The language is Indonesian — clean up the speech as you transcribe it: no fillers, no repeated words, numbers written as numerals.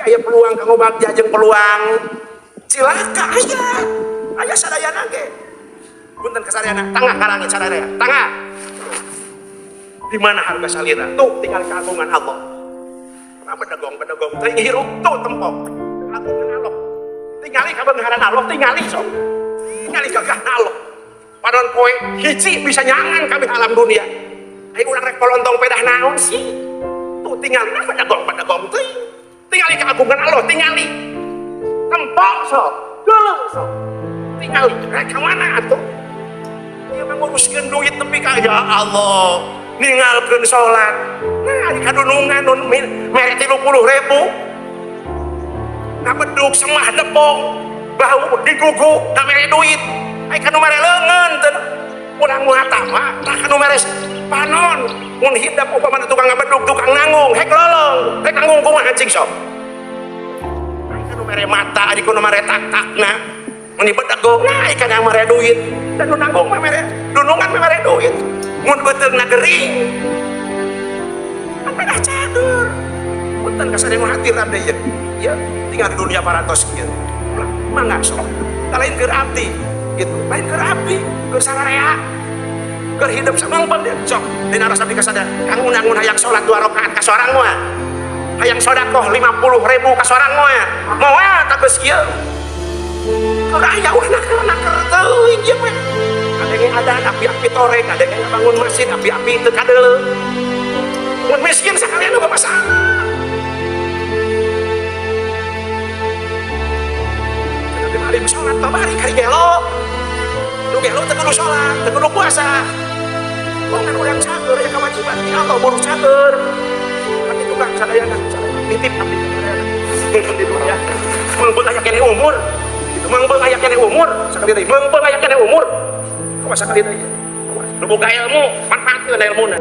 aya peluang kanggo bagja jeung peluang cilaka aya sadayana ge. Punten kasarayana tangah karangit sadaya tangah. Di mana harga salira? Tuh tinggal keagungan Allah. Bedegong teh hirup tuh tempok. Keagungan Allah. Tingali kabeungaran Allah, tingali sok. Tingali gagah Allah. Padahal poe hiji bisa nyangan kabeh alam dunia. Ai urang rek polontong pedah naon sih? Tuh tingali bedegong teh. Tingali keagungan Allah, tingali. Tempok sok, geuleuh sok. Tingali rek ka mana atuh? Ieu mah nguruskeun duit nepi ka ya Allah. Ninggalkeun salat. Nah, di kadunungan nun mere 30.000. Ngabedug semah depong, bau diguguk, da mere duit. Ai kanu mere leungeun teh. Urang mah mah tah kanu mere panon. Mun hidap upamana tukang ngabedug, tukang nanggung, hek lolong. Hek nanggung kumaha anjing sok. Ai kanu mere mata, ari kanu mere tak-takna. Mun bedegong, nah ai kana mere duit. Dan nanggung mah mere dunungan mah mere duit. Mun beteungna gering apa dah cager punten kasareng hati rada ya tinggal di dunia parantos kieu mangga sok lain keur abdi gitu lain keur abdi keur sararea keur hidup samangpeun sok dina rasa dikasada kang unang-unang hayang salat 2 rakaat ka sorang mah hayang sedekah 50.000 ka sorang mah moal tah geus kieu keur aya urang-urang teuing ieu mah kadenge ada api-api toreng, kadenge bangun mesin api-api teu kadeuleu. Mun miskin sakalian loba masalah. Tapi mari salat babari kari gelo. Nu gelo teu kudu salat, teu kudu puasa. Wong kan urang cager ya kewajiban ti Allah buru cager. Tapi tukang sadayana nitip abdi sadayana. Mungkin di dunia. Mun aya kene umur, itu mung aya kene umur, sakali deui mung aya kene umur. Masa kali teh nu boga ilmu manfaatkeun ilmuna.